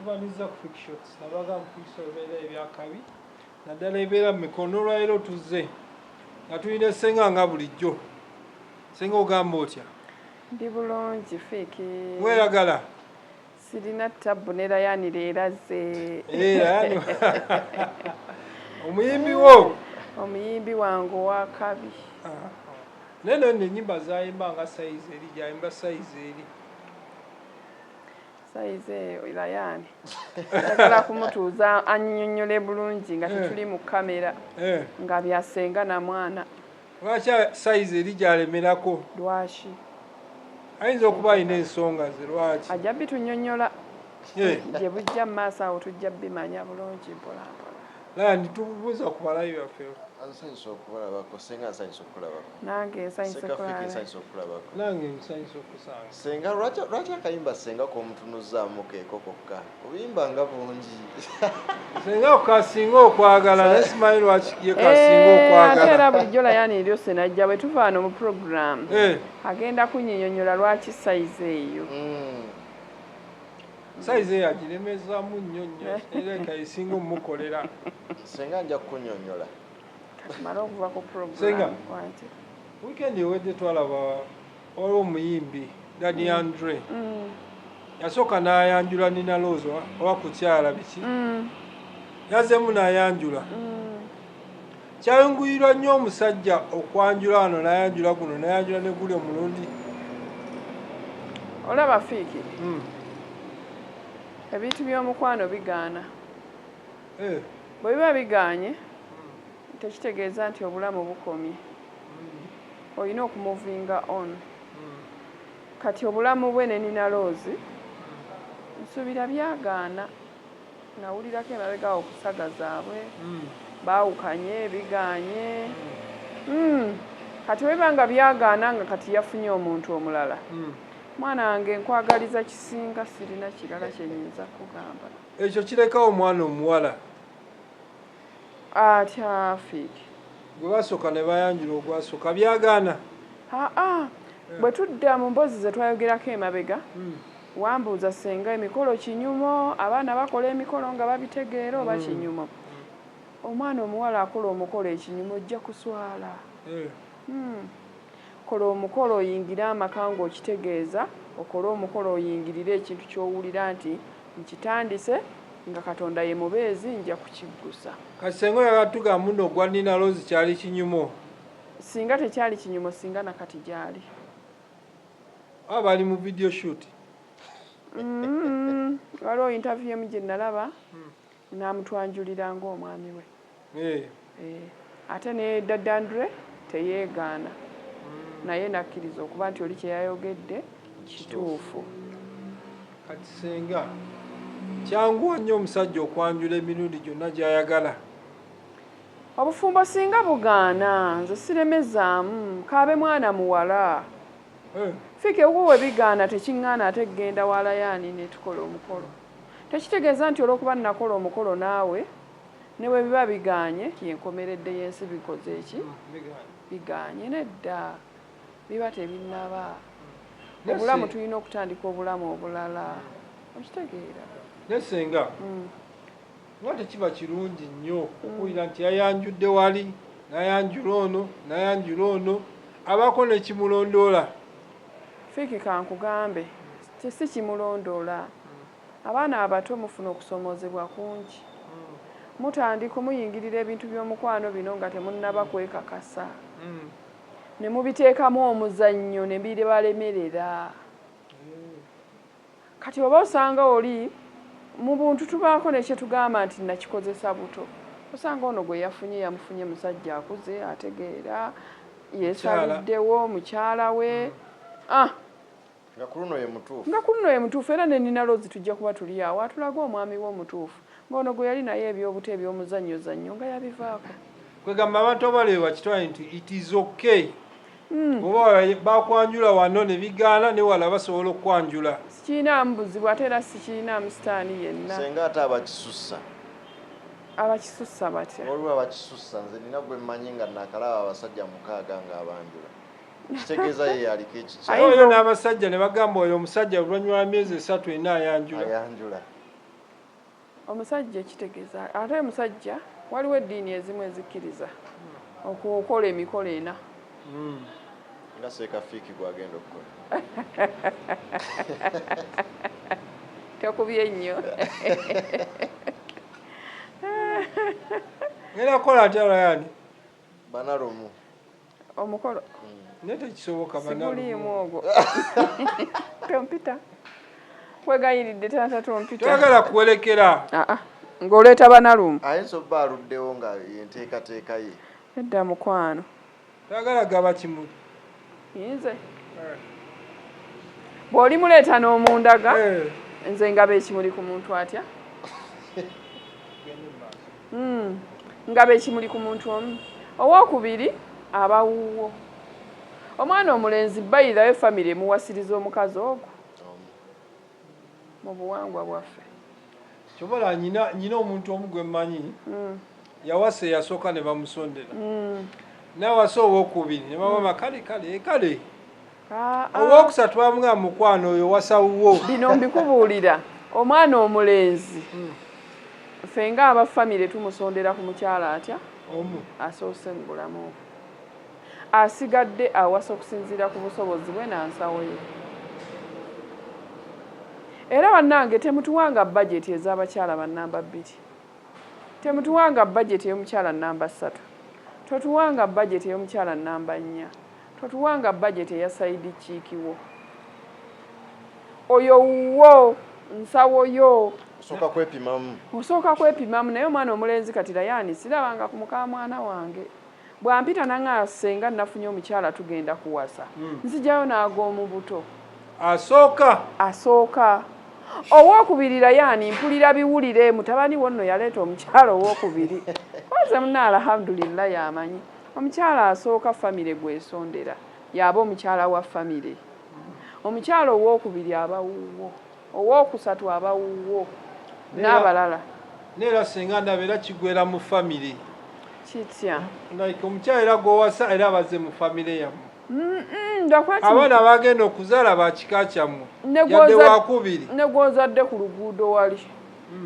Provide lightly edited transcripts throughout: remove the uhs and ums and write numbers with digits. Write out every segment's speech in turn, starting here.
Nabaniza quick shots nabaga mukwiso ebeera ebyakabi naddala ebeera mu mikono olwaleero tuzze nga tulina Ssenga nga bulijjo. Ssenga ogamba otya? Ndi bulungi Fiiki. Weeragala? Sirina ttabu ne Layani leeraze. Layani omuyimbi wo? Omuyimbi wange ow'akabi. Neno ennyimba zayimba nga sayizi eri gyayimba sayizi eri. Sayize Layani agala kumutuuza annyonnyole bulungi nga tetuli mu kamera nga bya Ssenga na mwana. Lwaki sayizi eri gyalemerako? Lwaki? Ayinza okuba alina ensonga ze lwaki? Ajja bitunnyonnyola gye bujja mu maaso awo tujja bimanya bulungi mpolampola. Layani tubuuza ku balabi baffe. Ansanyusa okulabako. Senga ansanyusa okulabako. Nange nsanyusa okulabako. Nange nsanyusa okusanga. Senga lwaki akayimba Senga k'omutunuzzaamu keeko kokka? Obuyimba nga bungi. Senga okasinga okwagala naye simanyi lwaki ye kasinga okwagala. Ate era bulijjo Layani eryose najja bwe tuva wano mu program agenda kunnyonnyonnyola lwaki sayizi eyo. Sayizi eyo agiremezaamu nnyo nnyo era ekayisinga omumukolera. Senga nja kukunnyonnyola. Mara okuva ku program. Senga weekend ewedde twalaba waliwo omuyimbi Daddy Andre yasooka n'ayanjula Nina Rose oba kukyala biki yazemu n'ayanjula kyayunguyirwa nnyo omusajja okwanjula wano n'ayanjula guno n'ayanjula ne guli omulundi. Olaba Fiiki ebintu by'omukwano bigaana bwe biba bigaanye tekitegeeza nti obulamu bukomye. Olina okumuvinga on. Kati obulamu bwe ne Nina Rose nsuubira byagaana. Nawulirako emabega okusaga zaabwe baawukanye bigaanye. Kati bwe biba nga byagaana nga kati yafunye omuntu omulala. Mwana wange nkwagaliza kisinga sirina kirala kye nnyinza kugamba. Ekyo kirekawo omwana omuwala. Atya Fiiki. Gwe basooka ne bayanjula ogwasooka byagaana. Bwe tudda mu mboozi ze twayogerako emabega wambuuza Ssenga emikolo kinyumo abaana bakola emikolo nga babitegeera oba kinyumo. Omwana omuwala akola omukolo ekinyumo ojja kuswala. Kola omukolo oyingire amaka ng'okitegeeza okole omukolo oyingirire ekintu ky'owulira nti nkitandise nga Katonda ye mubeezi nja kukiggusa. Kati Ssenga oyagala tugamba nno ogwa Nina Rose kyali kinyumo? Singa tekyali kinyumo singa nakati gyali. Bali mu video shoot. Waliwo interview emu gye nalaba n'amutwanjulira ng'omwami we. Ate ne Daddy Andre teyeegaana naye nakkiriza okuba nti oli kye yayogedde kituufu. Kati Ssenga kyanguwa nnyo omusajja okwanjula emirundi gyonna gy'ayagala. Obufumbo singa bugaana nze siremezaamu kaabe mwana muwala. Fiiki ewuwe bigaana tekiŋŋaana ate genda wa Layani ne tukola omukolo. Tekitegeeza nti olw'okuba nakola omukolo naawe ne bwe biba bigaanye yenkomeredde y'ensi bikoze eki? Bigaanye nedda. Biba tebinnaba. Obulamu tulina okutandika obulamu obulala. Okitegeera? Ne Ssenga nga tekiba kirungi nnyo okuwulira nti yayanjudde wali n'ayanjula ono n'ayanjula ono abaako ne kimulondoola. Fiiki kankugambe si kimulondoola. Abaana abato mufuna okusomoozebwa kungi. Mutandika muyingirira ebintu by'omukwano bino nga temunnaba kwekakasa. Ne mubiteekamu omuzannyo ne bibalemerera. Kati oba osanga oli mu buntu tubaako ne kye tugamba nti nakikozesa buto. Osanga ono gwe yamufunye musajja akuze ategeera yeesaliddewo mukyala we. Nga kuno ye mutuufu era ne Nina Rose tujja kuba tuli awo atulaga omwami we omutuufu. Ng'ono gwe yali naye ebyobuto eby'omuzannyo nga yabivaako. Kwegamba abantu abalebe bakitwale nti it is okay. Oba bakwanjula wano ne bigaana ne wala basobola okwanjula. Sikiinaamu buzibu ate era sikiinaamu sitaani yenna. Senga ate abakisussa. Abakisussa batya? Waliwo abakisussa nze nina gwe mmanyi nga nakalaba abasajja 6 ng'abanjula. Kitegeeza ye yaliko ekikyayi. Oyo n'abasajja ne bagamba oyo omusajja oluvannyuma lwa myezi 3 ena ayanjula. omusajja ekitegeeza ate omusajja waliwo eddiini ezimu ezikkiriza okukola emikolo ena nga Sekafiiki gwagenda okukola tekubye nnyo ngenda kukola atya Ryan Banalumu omukolo naye tekisoboka siguliimu ogwo tompita wegayiridde taata tompita toyagala kuwerekera ng'oleeta Banalumu ayinza obba aluddewo nga yenteekateeka ye edda mukwano toyagala gaba kimuli yinze bw'oli muleeta n'omundaga nze ngaba ekimuli ku muntu atya ngaba ekimuli ku muntu omu owookubiri abawuwo omwana omulenzi bayirayo famire emuwasiriza omukazi ogwo mu buwangwa bwaffe kyobola nyina omuntu omu gwe mmanyi yawasa eyasooka ne bamusondera nawasa owookubiri ne bamama kale owookusatu bamugaa mukwano oyo wasawuwo bino mbikubuulira omwana omulenzi ffe nga abafamire tumusondera ku mukyala atya omu asoose mu bulamu obwo asigadde awasa okusinziira ku busobozi bwe nansawo ye era bannange temutuwanga bajeti ez'abakyala bannamba 2 temutuwanga bajeti ey'omukyala namba 3 totuwanga bajeti ey'omukyala namba 4 totuwanga bajeti eya saidi kiikiwo oyo wo nsawo yo osooka kwepimamu naye omwana omulenzi kati Rayani sirabanga ku muka mwana wange bwampita nanga senga nafunye omukyala tugenda kuwasa nzijayo n'ag'omu buto asooka owookubiri Rayani mpulira biwulire mutabani wonno yaleeta omukyala owookubiri koze muna alhamdulillah yamanyi omukyala asooka famire gwesondera yaba omukyala wa famire omukyala owookubiri abawuwo owookusatu abawuwo n'abalala neera singa ndabeera kigwera mu famire kitya like omukyala era gwowasa era abaze mu famire yammwe abaana bagenda okuzaala bakika kyammwe yadde wakubiri negwozadde ku luguudo wali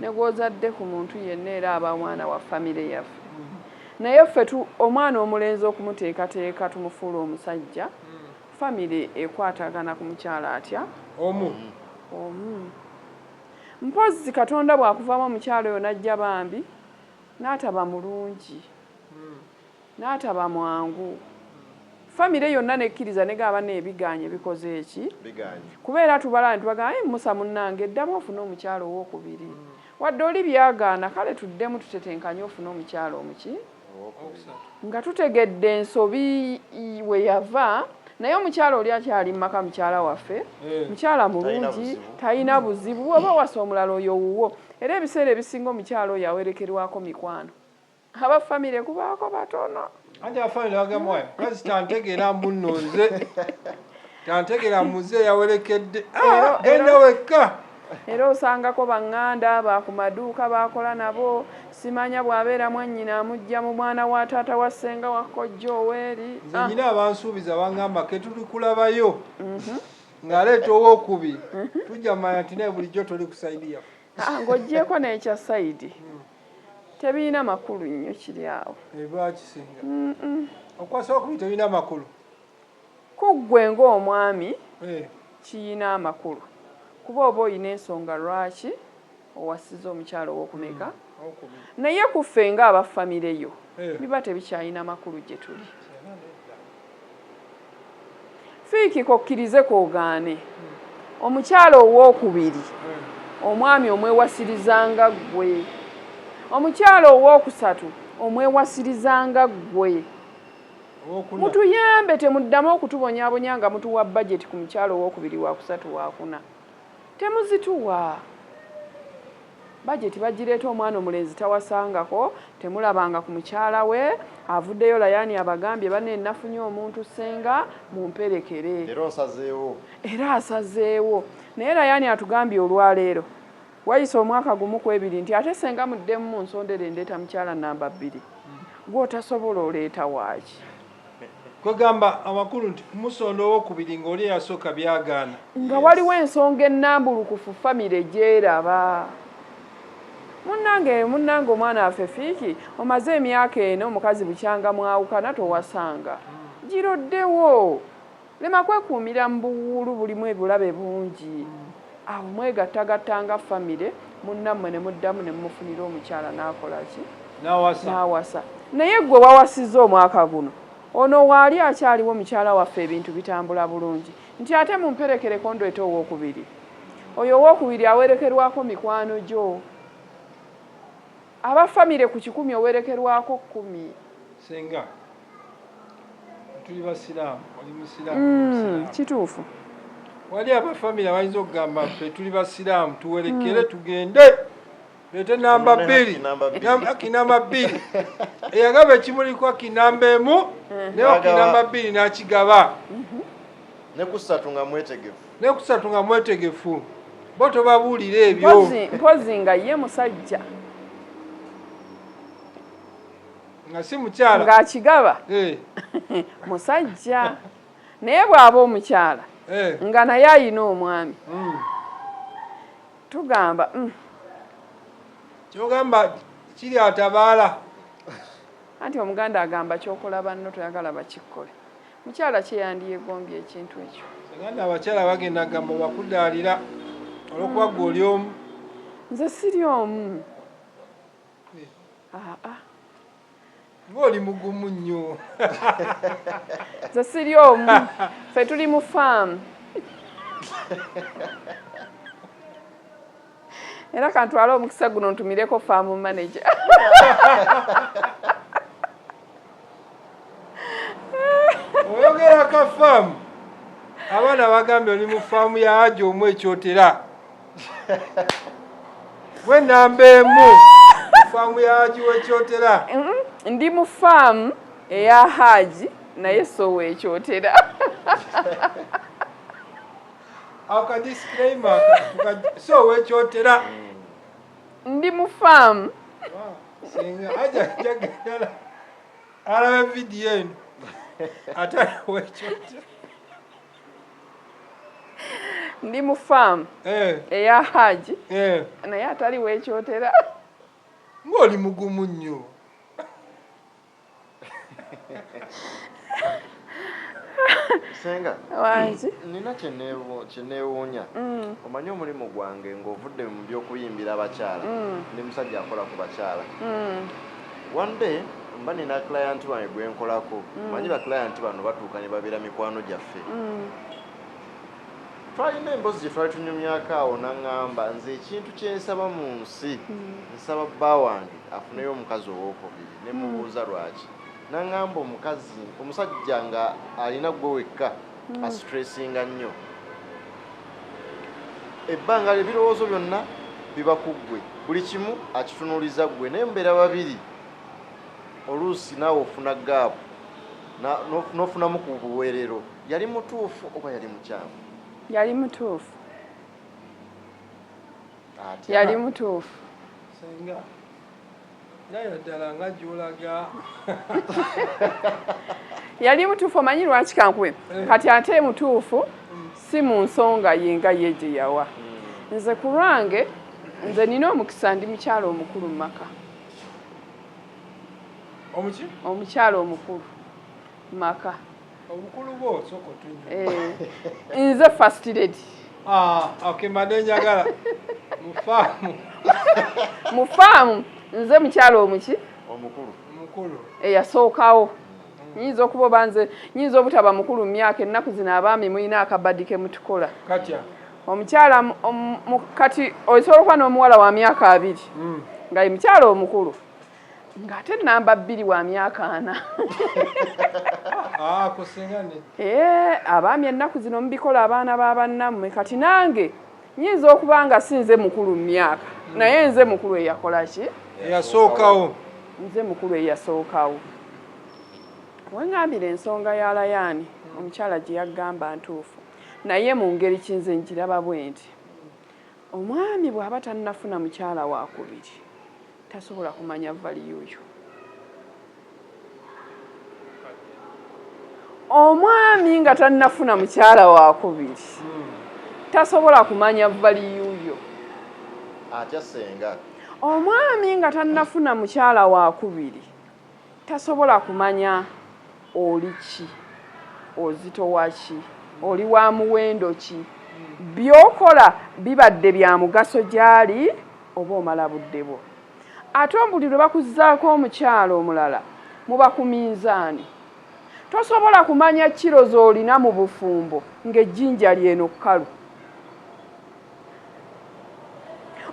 negwozadde ku muntu yenna era aba mwana wa famire yaffe naye ffe omwana omulenzi okumuteekateeka tumufuula omusajja famire ekwatagana ku mukyala atya omu mpozi Katonda bwakuvaamu omukyala oyo najja bambi n'ataba mulungi n'ataba mwangu famire yonna nekkiriza negaba n'ebiganye bikoze eki kubeera tubala ntibagamba Musa munnange eddamu ofune omukyala owookubiri wadde oli byagaana kale tuddemu tutetenkanye ofune omukyala omuki nga tutegedde ensobi we yava naye omukyala oli akyali mumaka mukyala waffe mukyala mulungi talina buzibu oba wasa omulala oyo wuwo era ebiseera ebisinga omukyala oyo awerekerwako mikwano abafamire kubaako batono anti abafamire bagamba kazi tantegeera munnoze tantegeera muze yawerekedde genda wekka era osangako baŋŋanda bakumaduuka bakola nabo simanya bw'abeera mwannyina amujja mu mwana wa taata wa ssenga wa kkojja oweeri nze nyina abansuubiza baŋŋamba ke tuli kulabayo ng'aleeta owookubiri tujja manya nti naye bulijjo toli ku sayidi yaffe ng'oggyeko n'ekya sayidi tebiina makulu nnyo kiri awo ebakisinga okwasa okubiri tebiina makulu kuggwe ng'omwami kiyina amakulu kuba oba oyina ensonga lwaki owasiza omukyalo ow'okumeka naye kuffe nga abafamireyo biba tebikyalina makulu gye tuli fiiki kokkirize koogaane omukyalo ow'okubiri omwami omwewasirizanga ggwe omukyalo ow'okusatu omwewasirizanga ggwe mutuyambe temuddamu okutubonyaabonya nga mutuwa bajeti ku mukyalo ow'okubiri wakusatu wakuna temuzituwa bajeti bagireeta omwana omulenzi tawasangako temulabanga ku mukyala we avuddeyo Rayani abagambye banne nafunye omuntu senga mumperekere era asazeewo naye Rayani atugambye olwaleero wayise omwaka gumu ku ebiri nti ate senga muddemu mu nsondere ndeeta mukyala namba 2 gw'otasobola oleeta waaki kwegamba amakulu nti kumusonda owookubiri ng'oli eyasooka byagaana nga waliwo ensonga ennambulukufu famire gyeraba munnange omwana waffe Fiiki omaze emyaka eno omukazi bukyanga mwawukana towasanga giroddewo lema kwekuumira mu buwuulu bulimu ebulabe bungi awo mwegattagattanga famire munnammwe ne muddamu ne mumufunira omukyala n'akola ki n'awasa naye ggwe wawasizza omwaka guno ono waali akyaliwo mukyala waffe ebintu bitambula bulungi nti ate mumperekereko ndwete owookubiri oyo owookubiri awerekerwako mikwano gyo abafamire ku 10 owerekerwako 10 senga tuli basiraamu oli musiraamu kituufu wali abafamire abayinza okugamba ffe tuli basiraamu tuwerekere tugende leete namba 2 kinamba 2 eyagaba ekimuliko kinamba 1 naye kinamba 2 n'akigaba ne ku 3 nga mwetegefu bo tobabuulira ebyo mpozi nga ye musajja nga si mukyala ng'akigaba musajja naye bw'aba omukyala nga naye ayina omwami tugamba kyogamba kiri atabaala anti omuganda agamba kyokola banno toyagala bakikkole mukyala kyeyandiyegombye ekintu ekyo aganda abakyala bagenda gamba bakudaalira olwokuba gwe oli omu nze siri omu ng'oli mugumu nnyo nze siri omu ffe tuli mu faamu era kantwala omukisa guno ntumireko faamu manager oyogera ka faamu abaana bagambye oli mu faamu ya Haji omu ekyotera gwe namba 1 faamu ya Haji w'ekyotera ndi mu faamu eya Haji naye so w'ekyotera aka disclaimer so w'ekyotera ndi mu faamu singa ajagala alaba vidiyo eno atali w'ekyotera ndi mu faamu eya Haji naye atali w'ekyotera ng'oli mugumu nnyo senga wangi nina kyeneewuunya omanyi omulimu gwange ng'ovudde mu by'okuyimbira abakyala ndi musajja akola ku bakyala one day mba nina client wange gwe nkolako manyi ba client bano batuuka ne babeera mikwano gyaffe twalina emboozi gye twali tunyumyako awo n'aŋŋamba nze ekintu kye nsaba mu nsi nsaba bba wange afuneyo omukazi owookubiri ne mubuuza lwaki n'aŋŋamba omusajja nga alina gwe wekka astressinga nnyo ebbanga ebirowoozo byonna biba ku ggwe buli kimu akitunuuliza ggwe naye mbeera babiri oluusi naawe ofuna gaapu n'ofunamu ku buweerero yali mutuufu oba yali mukyamu yali mutuufu yali mutuufu senga naye ddala nga gy'olaga yali mutuufu omanyi lwaki kankube kati ate mutuufu si mu nsonga yenga ye gye yawa nze ku lwange nze nina omukisa ndi mukyala omukulu mu maka omukyala omukulu mu maka obukulu bwo soko tunywa nze first lady okay made njagala mu faamu nze mukyala omukulu eyasookawo nyinza okuba banze nyinza obutaba mukulu mu myaka ennaku zino abaami mulina akabadike mutukola omukyala kati osobola okuba n'omuwala wa myaka 2 nga ye mukyala omukulu ng'ate namba 2 wa myaka 4 abaami ennaku zino mubikola abaana b'abannammwe kati nange nyinza okuba nga sinze mukulu mu myaka naye nze mukulu eyakola ki eyasookawo nze mukulu eyasookawo wengambira ensonga ya Layani omukyala gye yagamba ntuufu naye mu ngeri kinze nkiraba bwe nti omwami bw'aba tannafuna mukyala wakubiri tasobola kumanya valiyuyo omwami nga tannafuna mukyala wakubiri tasobola kumanya valiyuyo atya senga omwami nga tannafuna mukyala wakubiri tasobola kumanya oli ki ozitowa ki oli wa muwendo ki byokola bibadde bya mugaso gyali oba omala budde bwo ate buli lwe bakuzzaako omukyala omulala muba ku minzaani tosobola kumanya kiro z'olina mu bufumbo ng'ejjinja lyeno kkalu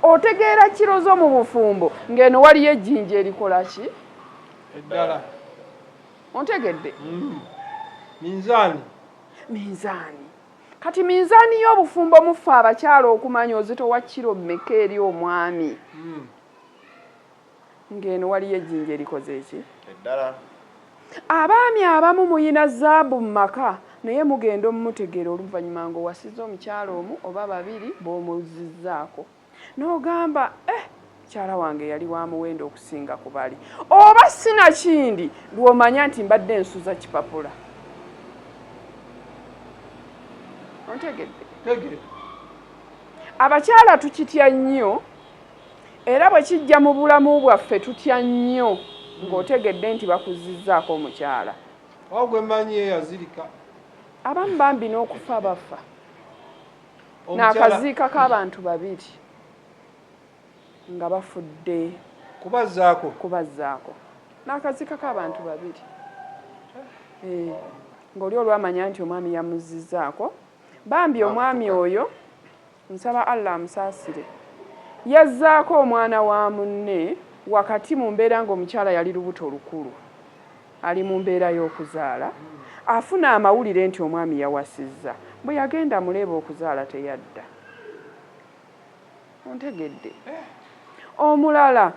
otegeera kiro zo mu bufumbo ng'eno waliyo ejjinja erikola ki eddala ontegedde minzaani kati minzaani y'obufumbo mufe abakyala okumanya ozitowa kiro mmeka eri omwami ng'eno waliyo ejjinja erikoze eki eddala abaami abamu muyina zaabu mu maka naye mugenda omumutegeera oluvannyuma ng'owasizza omukyala omu oba babiri b'omuzizzaako n'ogamba mukyala wange yali wa muwendo okusinga ku bali oba sinakindi lw'omanya nti mbadde nsuza kipapula ontegedde abakyala tukitya nnyo era bwe kijja mu bulamu bwaffe tutya nnyo ng'otegedde nti bakuzizzaako omukyala wagwe manyi yazirika abamu bambi n'okufa bafa n'akaziika k'abantu babiri nga bafudde kubazzaako n'akaziika k'abantu babiri ng'oli olwamanya nti omwami yamuzizzaako bambi omwami oyo nsaba Allah amusaasire yazzaako omwana wa munne wakati mu mbeera ng'omukyala yali lubuto lukulu ali mu mbeera y'okuzaala afuna amawulire nti omwami yawasizza bwe yagenda muleeba okuzaala teyadda ontegedde omulala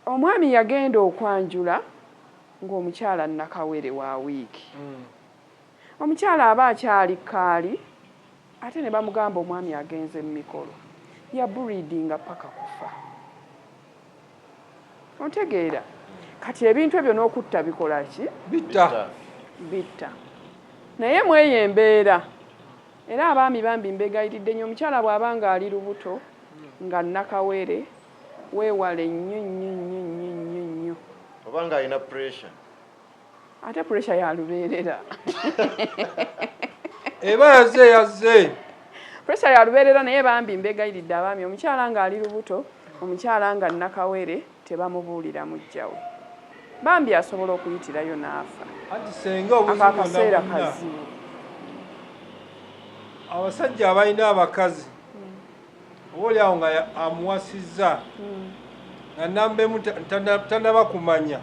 omwami yagenda okwanjula ng'omukyala nakawere wa wiiki omukyala aba akyali kaali ate ne bamugamba omwami agenze mu mikolo yaburidinga paka kufa ontegeera kati ebintu ebyo n'okutta bikola ki bitta naye mweyo embeera era abaami bambi mbegayiridde nnyo omukyala bw'aba nga ali lubuto nga nakawere weewale nnyo oba nga alina pressure ate pressure yalubeerera eba yazze pressure yalubeerera naye bambi mbegayiridde abaami omukyala nga ali lubuto omukyala nga nakawere tebamubuulira mujjawe bambi asobola okuyitirayo n'afa akaseera kazibu abasajja abalina abakazi obaoli awo nga amuwasizza nga nambemu tannaba kumanya